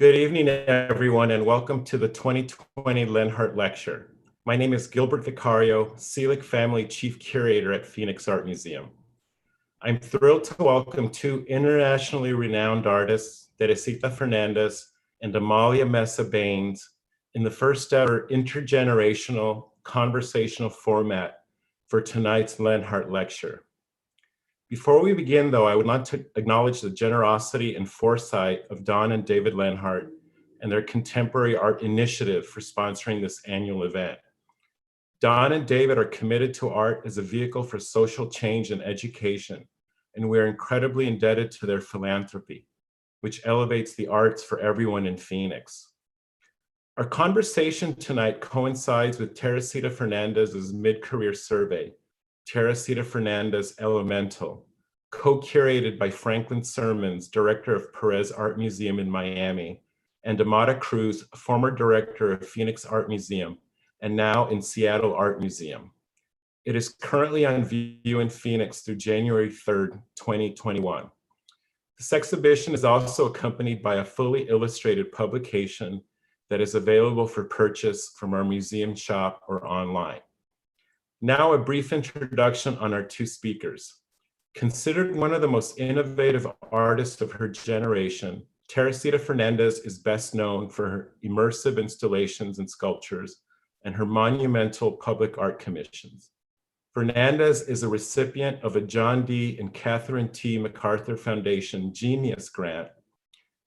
Good evening, everyone, and welcome to the 2020 Lenhardt Lecture. My name is Gilbert Vicario, Seelig Family Chief Curator at Phoenix Art Museum. I'm thrilled to welcome two internationally renowned artists, Teresita Fernández and Amalia Mesa-Bain, in the first ever intergenerational conversational format for tonight's Lenhardt Lecture. Before we begin, though, I would like to acknowledge the generosity and foresight of Don and David Lenhardt and their Contemporary Art Initiative for sponsoring this annual event. Don and David are committed to art as a vehicle for social change and education, and we are incredibly indebted to their philanthropy, which elevates the arts for everyone in Phoenix. Our conversation tonight coincides with Teresita Fernández's mid-career survey, Teresita Fernández Elemental, co-curated by Franklin Sermons, director of Perez Art Museum in Miami, and Amada Cruz, former director of Phoenix Art Museum, and now in Seattle Art Museum. It is currently on view in Phoenix through January 3rd, 2021. This exhibition is also accompanied by a fully illustrated publication that is available for purchase from our museum shop or online. Now, a brief introduction on our two speakers. Considered one of the most innovative artists of her generation, Teresita Fernández is best known for her immersive installations and sculptures and her monumental public art commissions. Fernández is a recipient of a John D. and Catherine T. MacArthur Foundation Genius Grant.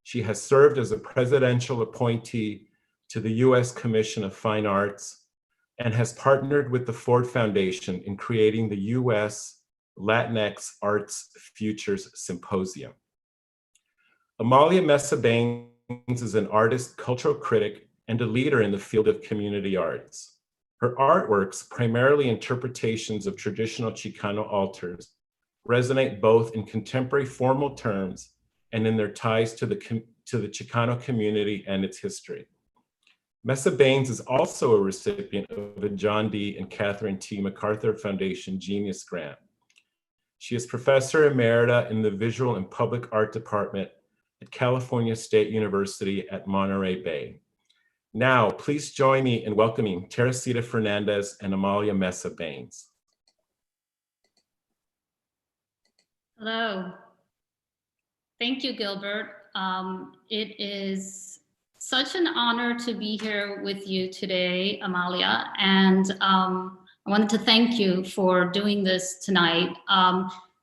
She has served as a presidential appointee to the U.S. Commission of Fine Arts and has partnered with the Ford Foundation in creating the U.S. Latinx Arts Futures Symposium. Amalia Mesa-Bain is an artist, cultural critic, and a leader in the field of community arts. Her artworks, primarily interpretations of traditional Chicano altars, resonate both in contemporary formal terms and in their ties to the Chicano community and its history. Mesa-Bain is also a recipient of a John D. and Catherine T. MacArthur Foundation Genius Grant. She is Professor Emerita in the Visual and Public Art Department at California State University at Monterey Bay. Now, please join me in welcoming Teresita Fernández and Amalia Mesa-Bain. Hello. Thank you, Gilbert. It is such an honor to be here with you today, Amalia, and I wanted to thank you for doing this tonight.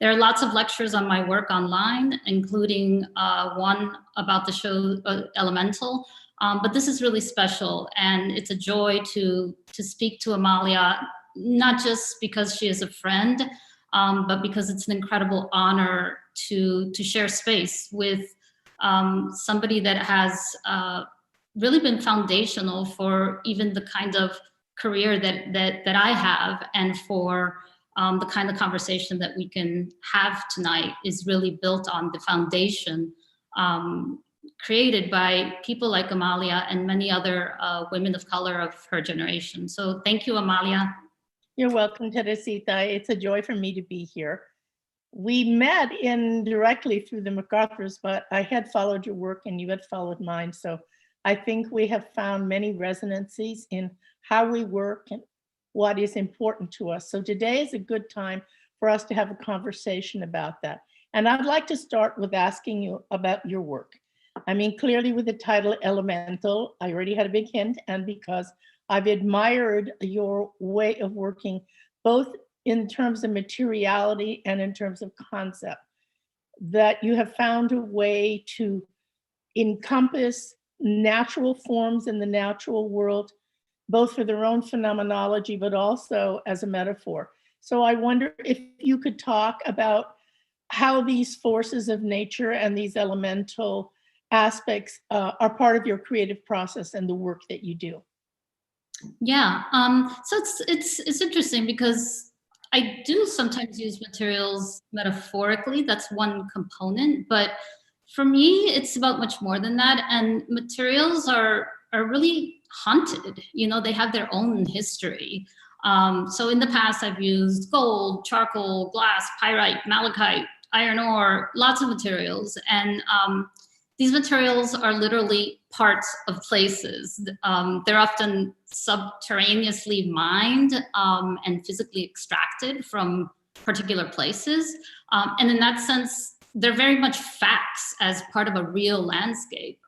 There are lots of lectures on my work online, including one about the show Elemental, but this is really special, and it's a joy to speak to Amalia, not just because she is a friend, but because it's an incredible honor to share space with somebody that has really been foundational for even the kind of career that I have, and for the kind of conversation that we can have tonight is really built on the foundation created by people like Amalia and many other women of color of her generation. So thank you, Amalia. You're welcome, Teresita. It's a joy for me to be here. We met indirectly through the MacArthurs, but I had followed your work and you had followed mine. So I think we have found many resonancies in how we work and what is important to us. So today is a good time for us to have a conversation about that. And I'd like to start with asking you about your work. I mean, clearly with the title Elemental, I already had a big hint, and because I've admired your way of working, both in terms of materiality and in terms of concept, that you have found a way to encompass natural forms in the natural world, both for their own phenomenology, but also as a metaphor. So I wonder if you could talk about how these forces of nature and these elemental aspects are part of your creative process and the work that you do. Yeah, so it's interesting because I do sometimes use materials metaphorically. That's one component, but for me, it's about much more than that. And materials are really haunted. You know, they have their own history. So in the past, I've used gold, charcoal, glass, pyrite, malachite, iron ore, lots of materials. And these materials are literally parts of places. They're often subterraneously mined and physically extracted from particular places. And in that sense, they're very much facts as part of a real landscape.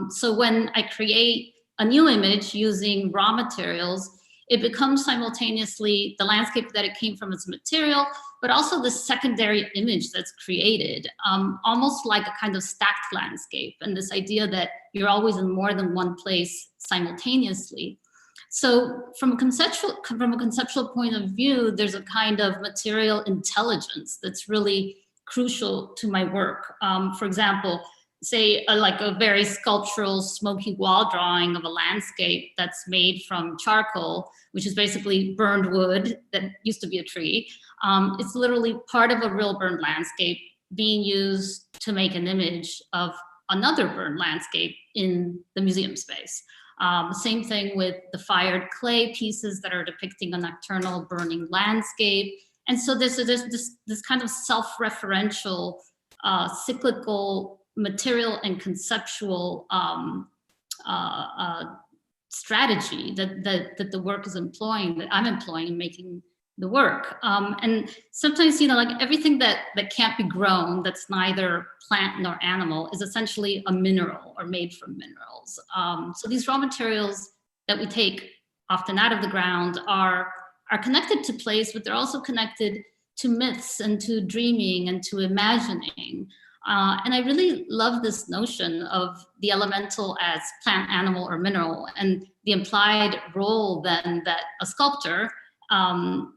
So when I create a new image using raw materials, it becomes simultaneously the landscape that it came from as a material, but also the secondary image that's created, almost like a kind of stacked landscape, and this idea that you're always in more than one place simultaneously. So from a conceptual point of view, there's a kind of material intelligence that's really crucial to my work. For example, say like a very sculptural smoky wall drawing of a landscape that's made from charcoal, which is basically burned wood that used to be a tree. It's literally part of a real burned landscape being used to make an image of another burned landscape in the museum space. Same thing with the fired clay pieces that are depicting a nocturnal burning landscape. And so there's this kind of self-referential, cyclical material and conceptual strategy that the work is employing, that I'm employing in making the work. And sometimes, like everything that can't be grown, that's neither plant nor animal, is essentially a mineral or made from minerals. So these raw materials that we take often out of the ground are connected to place, but they're also connected to myths and to dreaming and to imagining. And I really love this notion of the elemental as plant, animal, or mineral, and the implied role then that a sculptor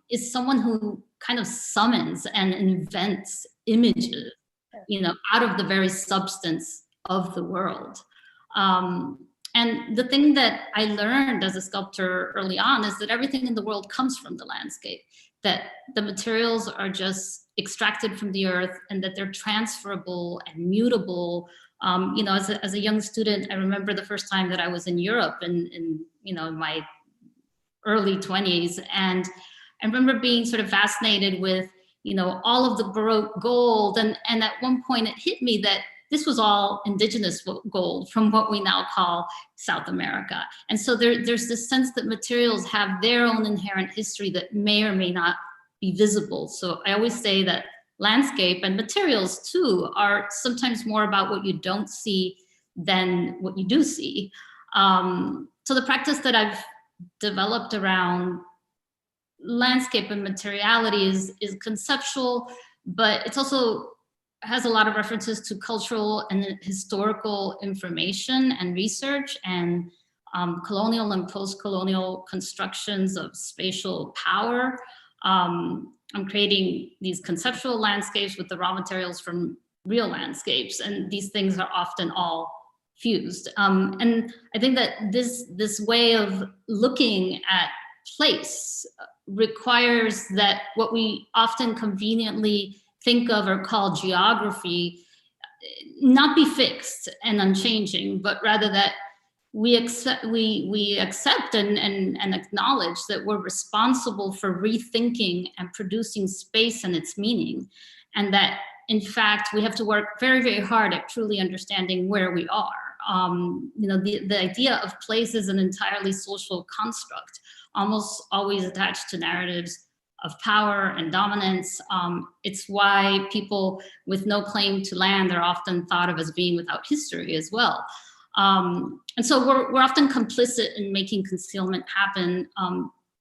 is someone who kind of summons and invents images, out of the very substance of the world. And the thing that I learned as a sculptor early on is that everything in the world comes from the landscape, that the materials are just extracted from the earth and that they're transferable and mutable. As a young student, I remember the first time that I was in Europe in my early 20s. And I remember being sort of fascinated with, all of the Baroque gold. And at one point it hit me that this was all indigenous gold from what we now call South America. And so there's this sense that materials have their own inherent history that may or may not be visible. So I always say that landscape and materials too are sometimes more about what you don't see than what you do see. So the practice that I've developed around landscape and materiality is conceptual, but it's also has a lot of references to cultural and historical information and research and colonial and post-colonial constructions of spatial power. I'm creating these conceptual landscapes with the raw materials from real landscapes, and these things are often all fused. And I think that this way of looking at place requires that what we often conveniently think of or call geography not be fixed and unchanging, but rather that we accept and acknowledge that we're responsible for rethinking and producing space and its meaning, and that in fact we have to work very, very hard at truly understanding where we are. The idea of place is an entirely social construct, almost always attached to narratives of power and dominance. It's why people with no claim to land are often thought of as being without history as well. And so we're often complicit in making concealment happen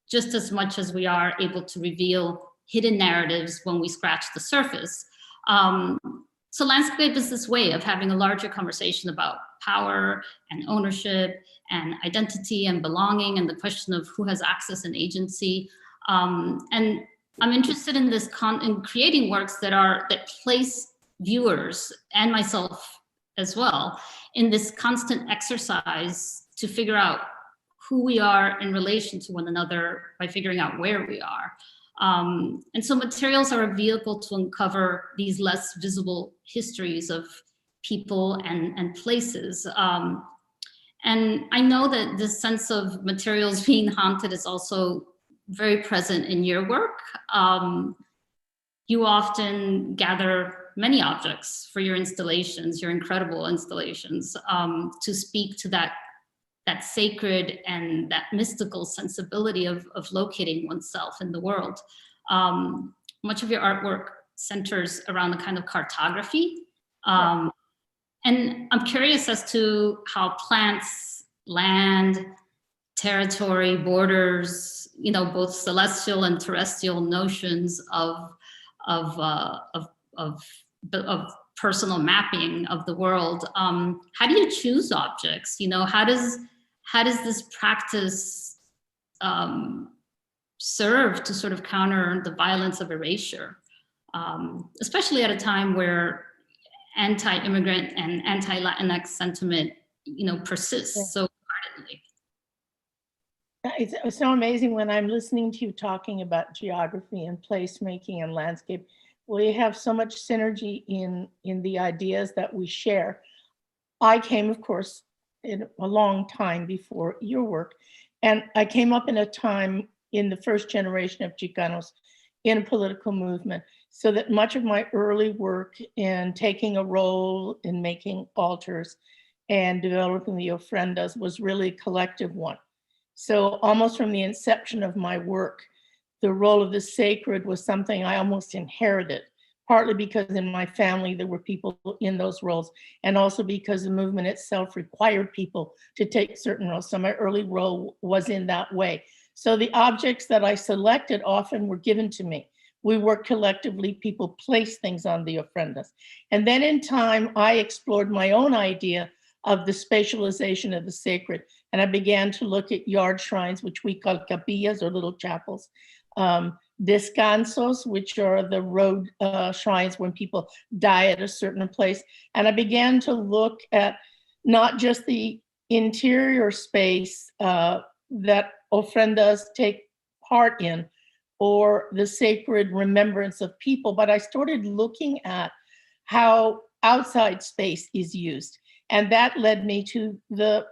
just as much as we are able to reveal hidden narratives when we scratch the surface. So landscape is this way of having a larger conversation about power and ownership and identity and belonging and the question of who has access and agency. And I'm interested in this in creating works that place viewers and myself as well in this constant exercise to figure out who we are in relation to one another by figuring out where we are. And so materials are a vehicle to uncover these less visible histories of people and places. And I know that this sense of materials being haunted is also very present in your work. You often gather many objects, for your installations, your incredible installations, to speak to that sacred and that mystical sensibility of locating oneself in the world. Much of your artwork centers around the kind of cartography. And I'm curious as to how plants, land, territory, borders, both celestial and terrestrial notions of personal mapping of the world. How do you choose objects? How does this practice serve to sort of counter the violence of erasure, especially at a time where anti-immigrant and anti-Latinx sentiment, persists so ardently? It's so amazing when I'm listening to you talking about geography and placemaking and landscape. We have so much synergy in the ideas that we share. I came, of course, in a long time before your work, and I came up in a time in the first generation of Chicanos in a political movement, so that much of my early work in taking a role in making altars and developing the ofrendas was really a collective one. So almost from the inception of my work, the role of the sacred was something I almost inherited, partly because in my family there were people in those roles, and also because the movement itself required people to take certain roles. So my early role was in that way. So the objects that I selected often were given to me. We worked collectively, people placed things on the ofrendas. And then in time, I explored my own idea of the spatialization of the sacred. And I began to look at yard shrines, which we call capillas or little chapels, descansos, which are the road shrines when people die at a certain place. And I began to look at not just the interior space that ofrendas take part in, or the sacred remembrance of people, but I started looking at how outside space is used. And that led me to the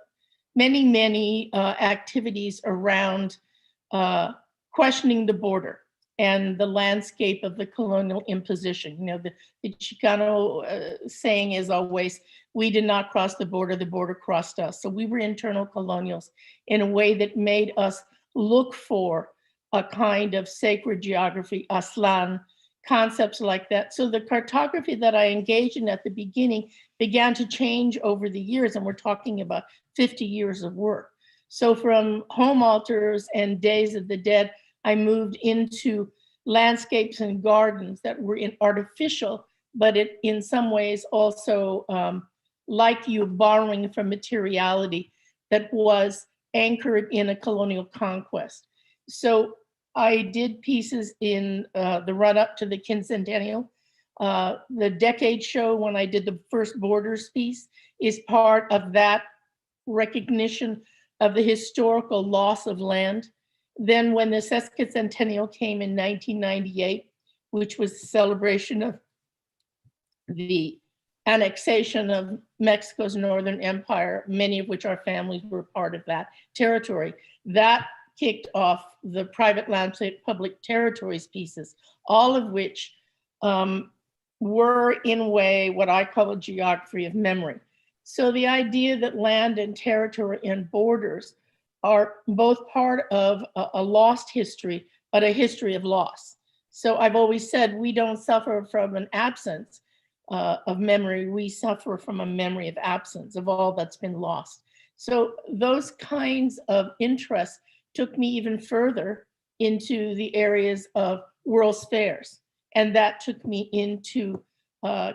many activities around questioning the border and the landscape of the colonial imposition. The Chicano saying is always, we did not cross the border crossed us. So we were internal colonials in a way that made us look for a kind of sacred geography, aslan, concepts like that. So the cartography that I engaged in at the beginning began to change over the years, and we're talking about 50 years of work. So from home altars and Days of the Dead, I moved into landscapes and gardens that were artificial, but in some ways also like you borrowing from materiality that was anchored in a colonial conquest. So I did pieces in the run up to the quincentennial. The Decade Show, when I did the first Borders piece, is part of that recognition of the historical loss of land. Then when the sesquicentennial came in 1998, which was a celebration of the annexation of Mexico's Northern Empire, many of which our families were part of that territory, that kicked off the private landscape public territories pieces, all of which were in a way what I call a geography of memory. So the idea that land and territory and borders are both part of a lost history, but a history of loss. So I've always said we don't suffer from an absence of memory, we suffer from a memory of absence of all that's been lost. So those kinds of interests took me even further into the areas of World's Fairs. And that took me into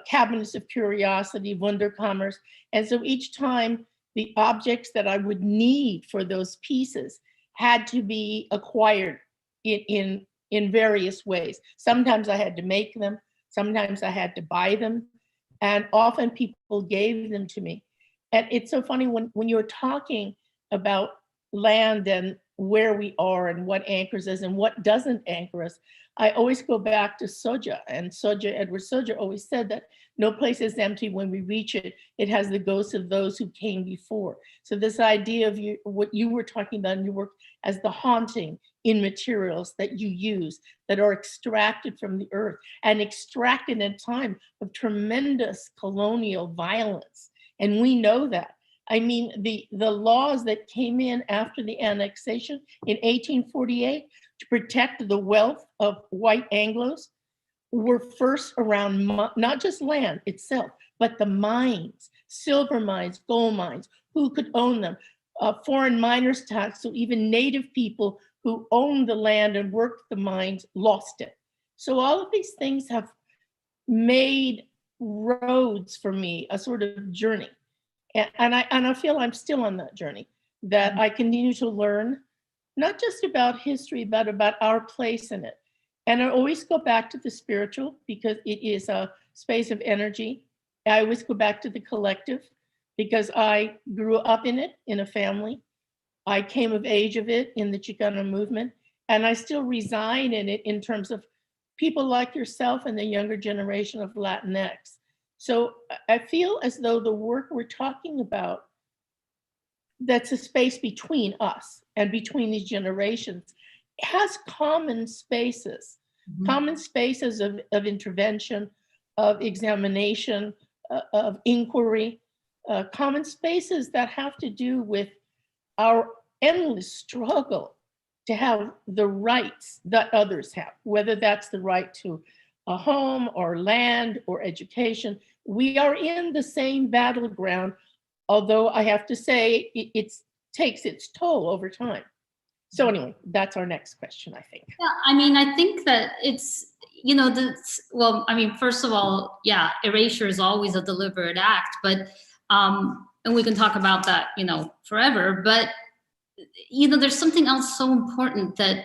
cabinets of curiosity, Wunderkammers. And so each time the objects that I would need for those pieces had to be acquired in various ways. Sometimes I had to make them, sometimes I had to buy them, and often people gave them to me. And it's so funny when you're talking about land and where we are and what anchors us and what doesn't anchor us, I always go back to Soja. And Edward Soja always said that no place is empty when we reach it. It has the ghosts of those who came before. So this idea of what you were talking about in your work as the haunting in materials that you use that are extracted from the earth and extracted in a time of tremendous colonial violence. And we know that. I mean, the laws that came in after the annexation in 1848 to protect the wealth of white Anglos were first around not just land itself, but the mines, silver mines, gold mines, who could own them, foreign miners tax, so even native people who owned the land and worked the mines lost it. So all of these things have made roads for me, a sort of journey. And I feel I'm still on that journey, that I continue to learn, not just about history, but about our place in it. And I always go back to the spiritual because it is a space of energy. I always go back to the collective because I grew up in it, in a family. I came of age of it in the Chicano movement, and I still reside in it in terms of people like yourself and the younger generation of Latinx. So I feel as though the work we're talking about, that's a space between us and between these generations, has common spaces, common spaces of intervention, of examination, of inquiry, common spaces that have to do with our endless struggle to have the rights that others have, whether that's the right to a home or land or education. We are in the same battleground, although I have to say it takes its toll over time. So anyway, that's our next question, I think. Yeah, I mean, I think that it's, well, I mean, first of all, yeah, erasure is always a deliberate act, but, and we can talk about that, forever, but, there's something else so important that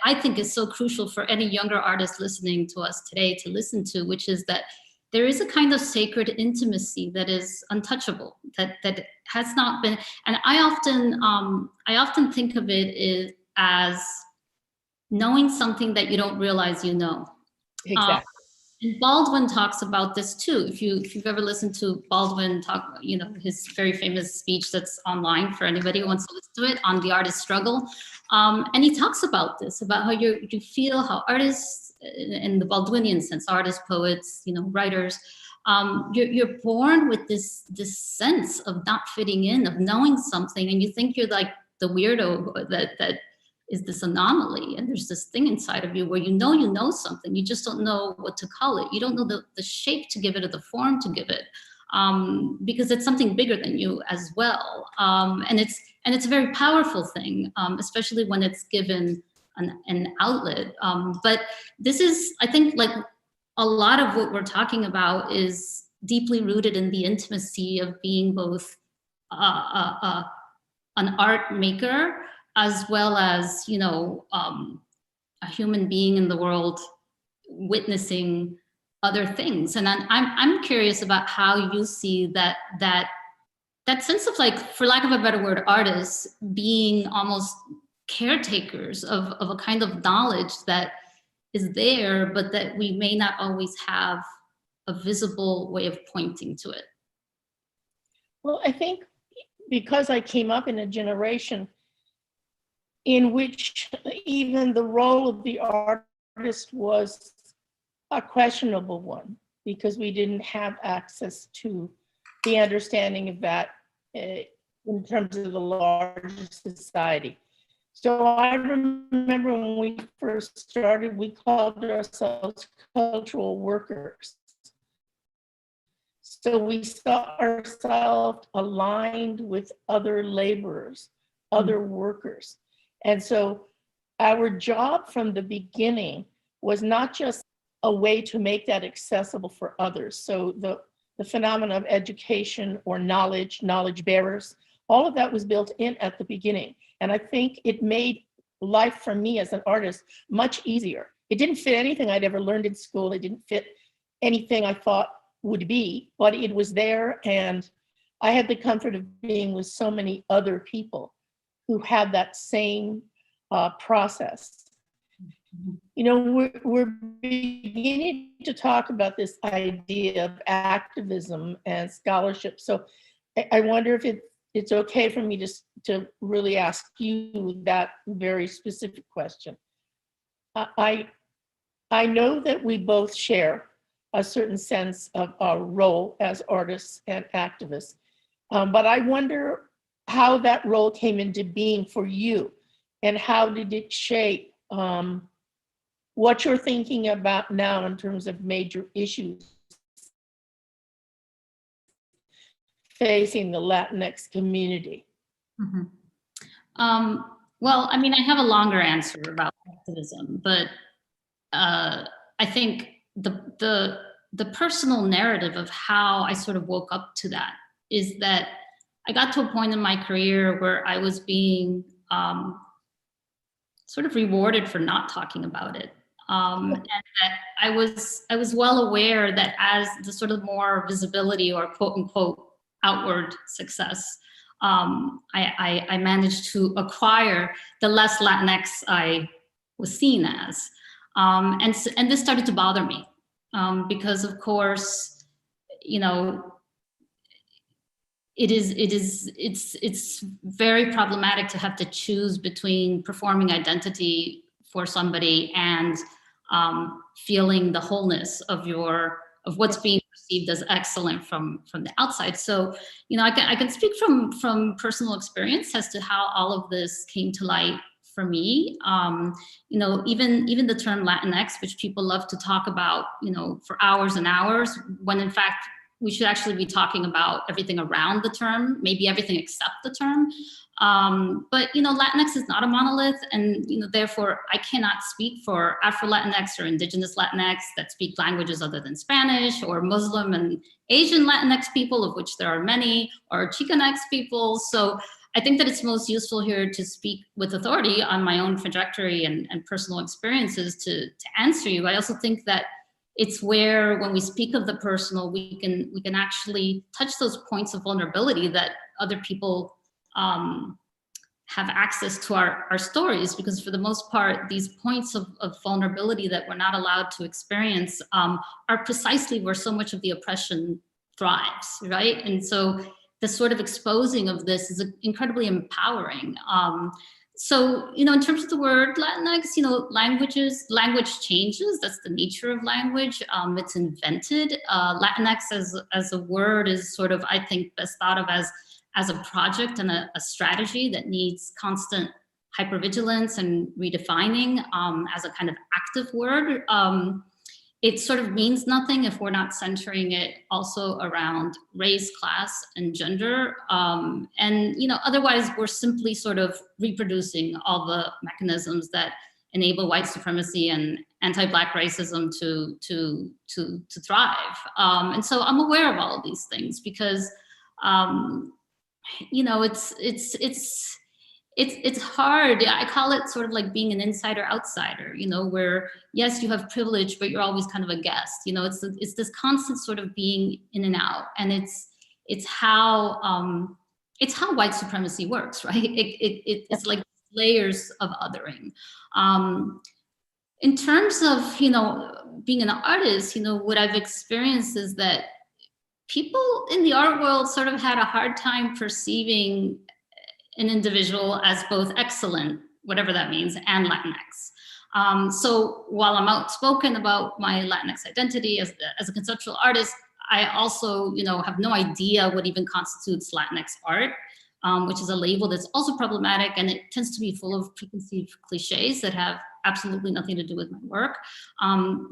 I think is so crucial for any younger artist listening to us today to listen to, which is that there is a kind of sacred intimacy that is untouchable, that has not been, and I often think of it as knowing something that you don't realize you know. Exactly. And Baldwin talks about this too. If you've ever listened to Baldwin talk, his very famous speech that's online for anybody who wants to listen to it on the artist struggle. And he talks about this, about how you feel, how artists, in the Baldwinian sense, artists, poets, writers, you're born with this sense of not fitting in, of knowing something, and you think you're like the weirdo that is this anomaly, and there's this thing inside of you where you know something, you just don't know what to call it. You don't know the shape to give it or the form to give it, because it's something bigger than you as well. And it's a very powerful thing, especially when it's given an outlet. But this is, I think, like a lot of what we're talking about is deeply rooted in the intimacy of being both an art maker, as well as, a human being in the world witnessing other things. And I'm curious about how you see that sense of, like, for lack of a better word, artists being almost caretakers of a kind of knowledge that is there, but that we may not always have a visible way of pointing to it. Well, I think because I came up in a generation in which even the role of the artist was a questionable one, because we didn't have access to the understanding of that in terms of the larger society. So I remember when we first started, we called ourselves cultural workers. So we saw ourselves aligned with other laborers, other workers. And so our job from the beginning was not just a way to make that accessible for others. So the phenomenon of education or knowledge bearers, all of that was built in at the beginning. And I think it made life for me as an artist much easier. It didn't fit anything I'd ever learned in school. It didn't fit anything I thought would be, but it was there. And I had the comfort of being with so many other people who had that same process. We're beginning to talk about this idea of activism and scholarship. So I wonder if it's it's okay for me to really ask you that very specific question. I know that we both share a certain sense of our role as artists and activists, but I wonder how that role came into being for you, and how did it shape what you're thinking about now in terms of major issues facing the Latinx community? Mhm. Well, I mean, I have a longer answer about activism, but I think the personal narrative of how I sort of woke up to that is that I got to a point in my career where I was being sort of rewarded for not talking about it. And that I was well aware that as the sort of more visibility or quote unquote outward success, I managed to acquire, the less Latinx I was seen as. And this started to bother me because, of course, you know, it's very problematic to have to choose between performing identity for somebody and feeling the wholeness of what's being perceived as excellent from the outside. So, you know, I can speak from personal experience as to how all of this came to light for me. You know, even the term Latinx, which people love to talk about, you know, for hours and hours, when in fact we should actually be talking about everything around the term, maybe everything except the term. But, you know, Latinx is not a monolith, and, you know, therefore I cannot speak for Afro-Latinx or Indigenous Latinx that speak languages other than Spanish, or Muslim and Asian Latinx people, of which there are many, or Chicanx people. So I think that it's most useful here to speak with authority on my own trajectory and personal experiences to answer you. I also think that it's where, when we speak of the personal, we can actually touch those points of vulnerability that other people have access to our stories, because for the most part, these points of vulnerability that we're not allowed to experience are precisely where so much of the oppression thrives, right? And so the sort of exposing of this is incredibly empowering. So, you know, in terms of the word Latinx, you know, language changes. That's the nature of language. It's invented. Latinx as a word is sort of, I think, best thought of as a project and a strategy that needs constant hypervigilance and redefining as a kind of active word. It sort of means nothing if we're not centering it also around race, class, and gender. And, you know, otherwise we're simply sort of reproducing all the mechanisms that enable white supremacy and anti-Black racism to thrive. And so I'm aware of all of these things because, you know, it's hard. I call it sort of like being an insider outsider, you know, where yes, you have privilege, but you're always kind of a guest. You know, it's this constant sort of being in and out, and it's how white supremacy works, right? It's like layers of othering. In terms of, you know, being an artist, you know, what I've experienced is that people in the art world sort of had a hard time perceiving an individual as both excellent, whatever that means, and Latinx. So while I'm outspoken about my Latinx identity as a conceptual artist, I also, you know, have no idea what even constitutes Latinx art, which is a label that's also problematic, and it tends to be full of preconceived cliches that have absolutely nothing to do with my work.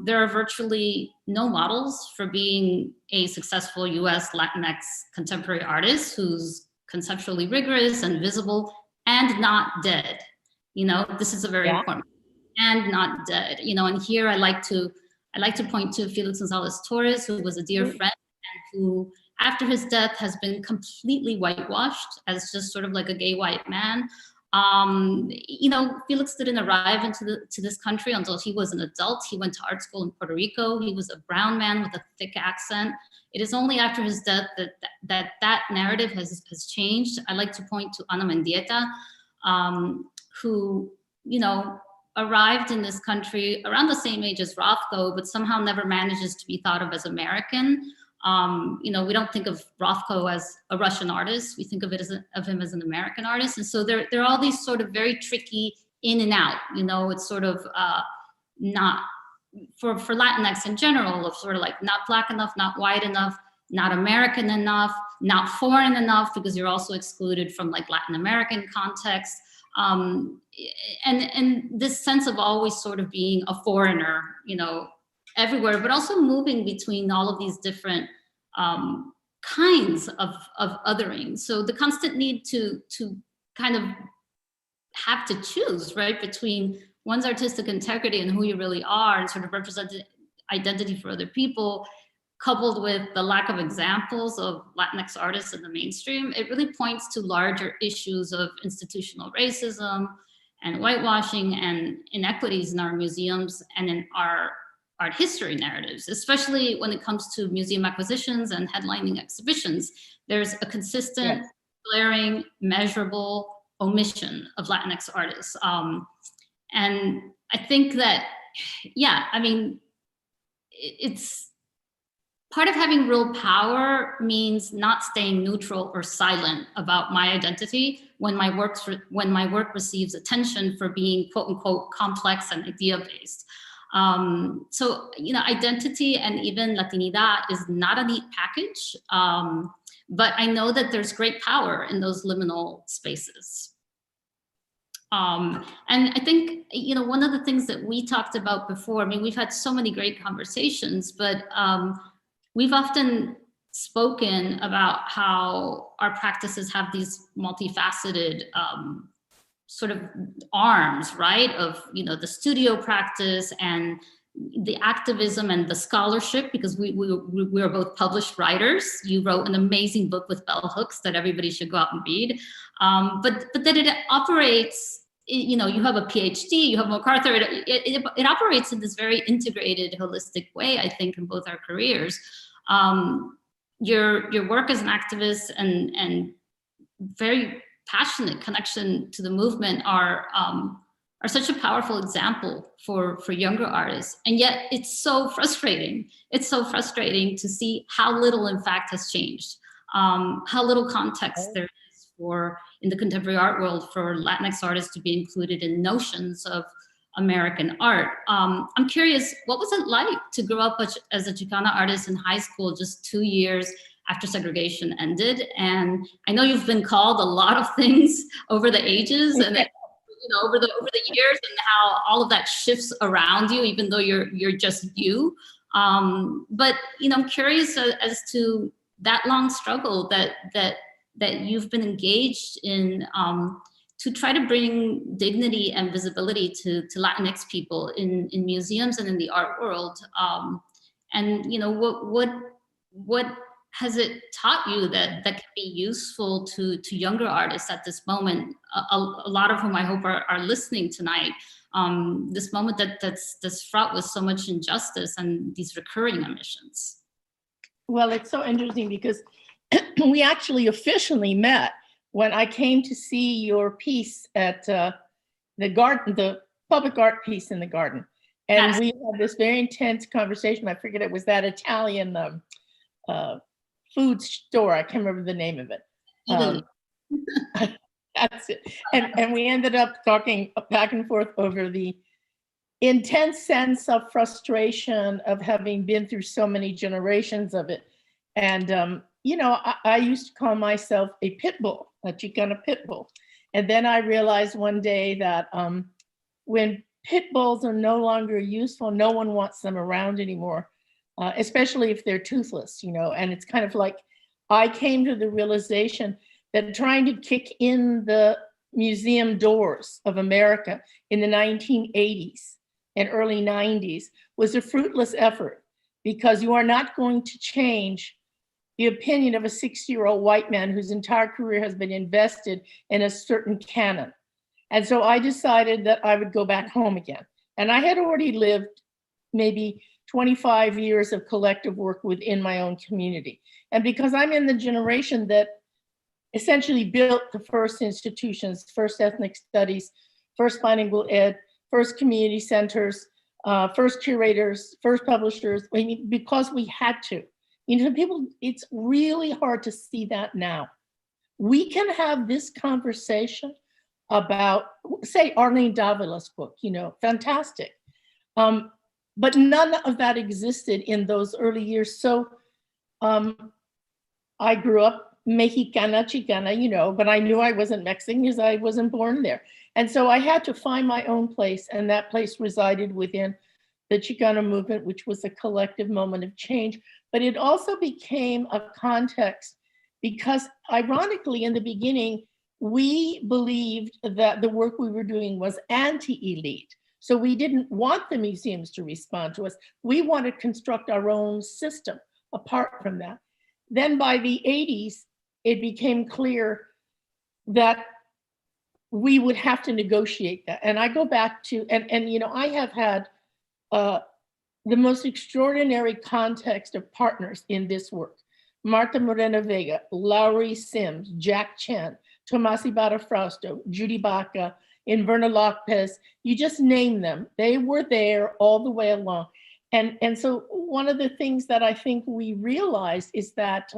There are virtually no models for being a successful US Latinx contemporary artist who's conceptually rigorous and visible and not dead. You know, this is a very important, and not dead. You know, and here I like to point to Felix Gonzalez Torres, who was a dear friend and who, after his death, has been completely whitewashed as just sort of like a gay white man. You know, Felix didn't arrive to this country until he was an adult. He went to art school in Puerto Rico. He was a brown man with a thick accent. It is only after his death that narrative has changed. I like to point to Ana Mendieta, who, you know, arrived in this country around the same age as Rothko, but somehow never manages to be thought of as American. We don't think of Rothko as a Russian artist. We think of him as an American artist. And so there are all these sort of very tricky in and out. It's sort of not for Latinx in general, of sort of like not Black enough, not white enough, not American enough, not foreign enough, because you're also excluded from like Latin American context. And this sense of always sort of being a foreigner, everywhere, but also moving between all of these different kinds of othering. So the constant need to kind of have to choose, right, between one's artistic integrity and who you really are and sort of represented identity for other people, coupled with the lack of examples of Latinx artists in the mainstream, it really points to larger issues of institutional racism and whitewashing and inequities in our museums and in our art history narratives, especially when it comes to museum acquisitions and headlining exhibitions. There's a consistent, glaring, measurable omission of Latinx artists. And I think that, it's part of having real power means not staying neutral or silent about my identity when my work receives attention for being quote unquote complex and idea-based. So, identity and even Latinidad is not a neat package, but I know that there's great power in those liminal spaces. And I think, one of the things that we talked about before, we've had so many great conversations, but we've often spoken about how our practices have these multifaceted sort of arms, right? Of, the studio practice and the activism and the scholarship, because we are both published writers. You wrote an amazing book with bell hooks that everybody should go out and read. But that it operates, you have a PhD, you have MacArthur, it operates in this very integrated, holistic way, I think, in both our careers. Your work as an activist and very passionate connection to the movement are such a powerful example for younger artists. And yet it's so frustrating. It's so frustrating to see how little, in fact, has changed, how little context there is in the contemporary art world for Latinx artists to be included in notions of American art. I'm curious, what was it like to grow up as a Chicana artist in high school just 2 years after segregation ended? And I know you've been called a lot of things over the ages and over the years, and how all of that shifts around you, even though you're just you. But I'm curious as to that long struggle that you've been engaged in to try to bring dignity and visibility to Latinx people in museums and in the art world. And what has it taught you that can be useful to younger artists at this moment, a lot of whom I hope are listening tonight, this moment that's fraught with so much injustice and these recurring omissions? Well, it's so interesting because we actually officially met when I came to see your piece at the garden, the public art piece in the garden. And we had this very intense conversation. I forget, it was that Italian food store. I can't remember the name of it. That's it. And we ended up talking back and forth over the intense sense of frustration of having been through so many generations of it. And, I used to call myself a pit bull, a Chicana pit bull. And then I realized one day that when pit bulls are no longer useful, no one wants them around anymore, especially if they're toothless, and it's kind of like, I came to the realization that trying to kick in the museum doors of America in the 1980s and early 90s was a fruitless effort, because you are not going to change the opinion of a 60-year-old white man whose entire career has been invested in a certain canon. And so I decided that I would go back home again. And I had already lived maybe 25 years of collective work within my own community. And because I'm in the generation that essentially built the first institutions, first ethnic studies, first bilingual ed, first community centers, first curators, first publishers, because we had to. You know, people, it's really hard to see that now. We can have this conversation about, say, Arlene Davila's book, you know, fantastic. But none of that existed in those early years. So I grew up Mexicana, Chicana, you know, but I knew I wasn't Mexican because I wasn't born there. And so I had to find my own place, and that place resided within the Chicana movement, which was a collective moment of change. But it also became a context because, ironically, in the beginning, we believed that the work we were doing was anti-elite. So we didn't want the museums to respond to us. We wanted to construct our own system apart from that. Then by the 80s, it became clear that we would have to negotiate that. And I go back to, and you know, I have had the most extraordinary context of partners in this work. Marta Moreno Vega, Laurie Sims, Jack Chen, Tomas Ibarra Frausto, Judy Baca, Inverna Lopez, you just name them. They were there all the way along. And so one of the things that I think we realized is that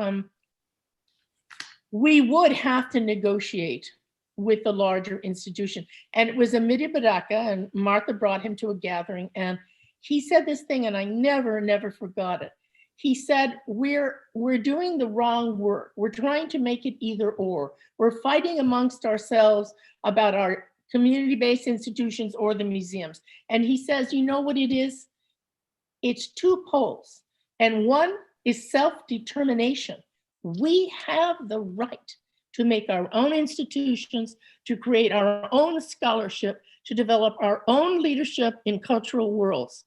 we would have to negotiate with the larger institution. And it was Emilio Baraca, and Martha brought him to a gathering, and he said this thing, and I never forgot it. He said, we're doing the wrong work. We're trying to make it either or. We're fighting amongst ourselves about our community-based institutions or the museums. And he says, you know what it is? It's two poles, and one is self-determination. We have the right to make our own institutions, to create our own scholarship, to develop our own leadership in cultural worlds.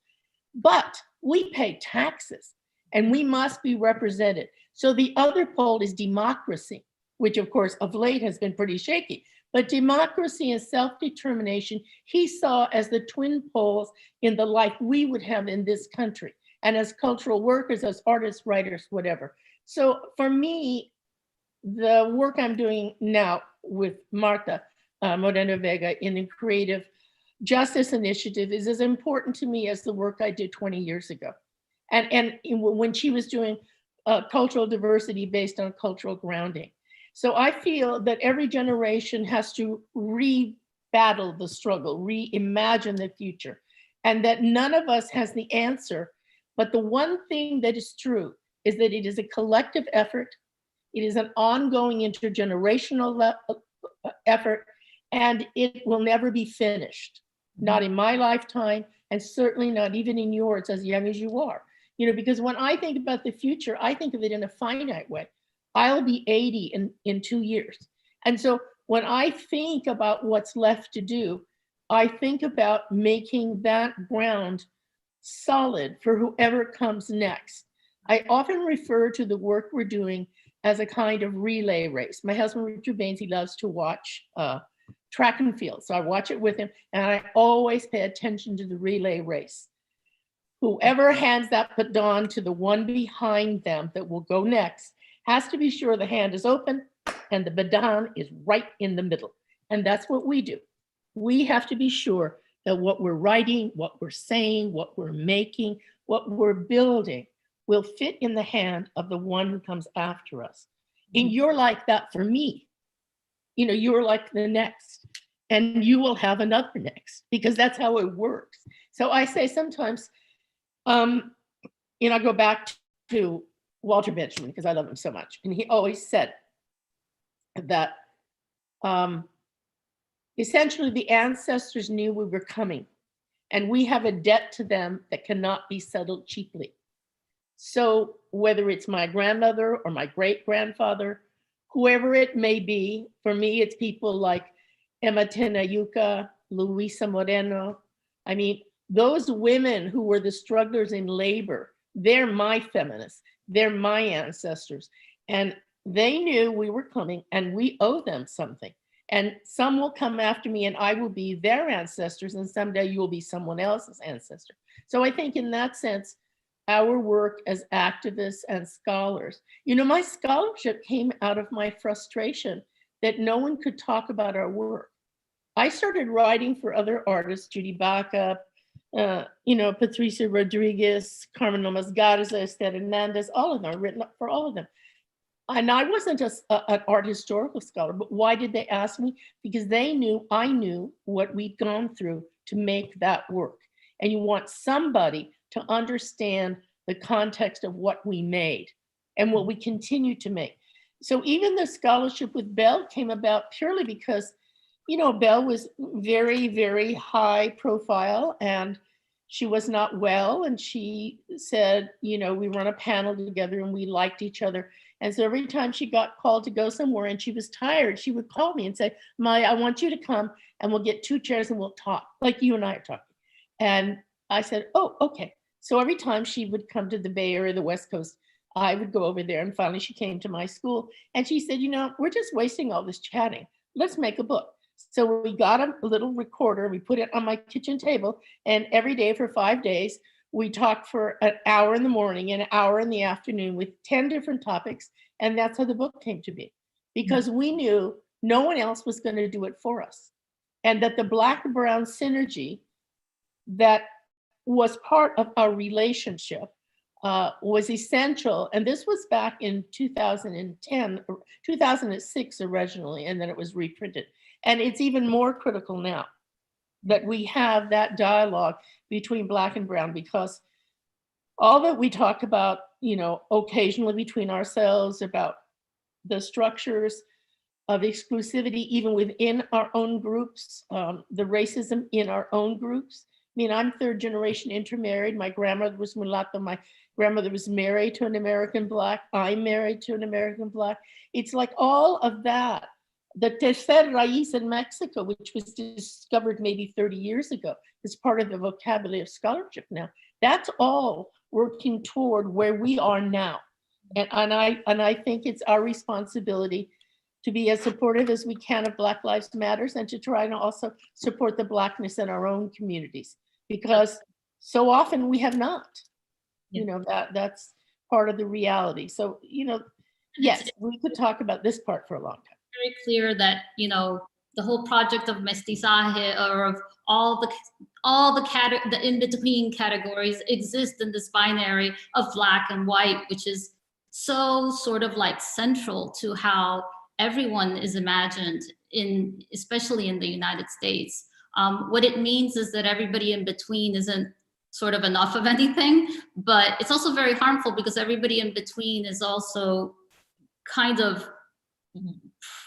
But we pay taxes, and we must be represented. So the other pole is democracy, which of course of late has been pretty shaky. But democracy and self-determination, he saw as the twin poles in the life we would have in this country, and as cultural workers, as artists, writers, whatever. So for me, the work I'm doing now with Marta Moreno Vega in the Creative Justice Initiative is as important to me as the work I did 20 years ago. And when she was doing cultural diversity based on cultural grounding. So I feel that every generation has to re-battle the struggle, reimagine the future, and that none of us has the answer. But the one thing that is true is that it is a collective effort. It is an ongoing intergenerational effort, and it will never be finished. Not in my lifetime, and certainly not even in yours, as young as you are. You know, because when I think about the future, I think of it in a finite way. I'll be 80 in 2 years. And so when I think about what's left to do, I think about making that ground solid for whoever comes next. I often refer to the work we're doing as a kind of relay race. My husband, Richard Baines, he loves to watch track and field. So I watch it with him, and I always pay attention to the relay race. Whoever hands that baton to the one behind them that will go next has to be sure the hand is open and the baton is right in the middle. And that's what we do. We have to be sure that what we're writing, what we're saying, what we're making, what we're building will fit in the hand of the one who comes after us. And you're like that for me. You know, you're like the next, and you will have another next, because that's how it works. So I say sometimes, you know, I go back to Walter Benjamin because I love him so much. And he always said that essentially the ancestors knew we were coming, and we have a debt to them that cannot be settled cheaply. So whether it's my grandmother or my great-grandfather, whoever it may be, for me, it's people like Emma Tenayuca, Luisa Moreno. I mean, those women who were the strugglers in labor, they're my feminists, they're my ancestors. And they knew we were coming, and we owe them something. And some will come after me and I will be their ancestors, and someday you will be someone else's ancestor. So I think in that sense, our work as activists and scholars, you know, my scholarship came out of my frustration that no one could talk about our work. I started writing for other artists, Judy Baca, Patricia Rodriguez, Carmen Lomas Garza, Esther Hernandez, all of them are written up for all of them. And I wasn't just an art historical scholar, but why did they ask me? Because they knew I knew what we'd gone through to make that work. And you want somebody to understand the context of what we made and what we continue to make. So even the scholarship with Belle came about purely because, Belle was very, very high profile and she was not well. And she said, we run a panel together and we liked each other. And so every time she got called to go somewhere and she was tired, she would call me and say, Maya, I want you to come and we'll get 2 chairs and we'll talk like you and I are talking. And I said, oh, okay. So every time she would come to the Bay Area, the West Coast, I would go over there. And finally she came to my school and she said, we're just wasting all this chatting. Let's make a book. So we got a little recorder, we put it on my kitchen table, and every day for 5 days, we talked for an hour in the morning, an hour in the afternoon with 10 different topics. And that's how the book came to be, because we knew no one else was going to do it for us. And that the Black-Brown synergy that was part of our relationship was essential. And this was back in 2006 originally, and then it was reprinted. And it's even more critical now that we have that dialogue between Black and Brown, because all that we talk about, occasionally between ourselves about the structures of exclusivity, even within our own groups, the racism in our own groups. I mean, I'm 3rd generation intermarried. My grandmother was mulatto. My grandmother was married to an American Black. I'm married to an American Black. It's like all of that. The tercer raíz in Mexico, which was discovered maybe 30 years ago, is part of the vocabulary of scholarship now. That's all working toward where we are now. And I think it's our responsibility to be as supportive as we can of Black Lives Matters and to try to also support the Blackness in our own communities, because so often we have not. That's part of the reality. So, yes, we could talk about this part for a long time. Very clear that the whole project of mestizaje, or of all the in-between categories, exist in this binary of Black and white, which is so sort of like central to how everyone is imagined, especially in the United States. What it means is that everybody in between isn't sort of enough of anything, but it's also very harmful because everybody in between is also kind of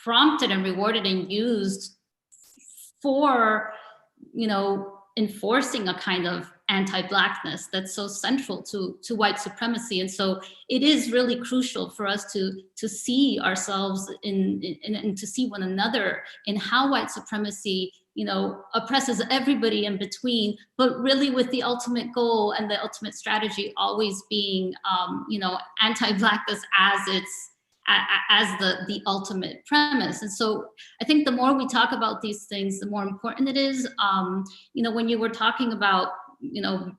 prompted and rewarded and used for, enforcing a kind of anti-Blackness that's so central to white supremacy. And so it is really crucial for us to see ourselves and to see one another in how white supremacy, oppresses everybody in between, but really with the ultimate goal and the ultimate strategy always being, anti-Blackness as the ultimate premise. And so I think the more we talk about these things, the more important it is. When you were talking about,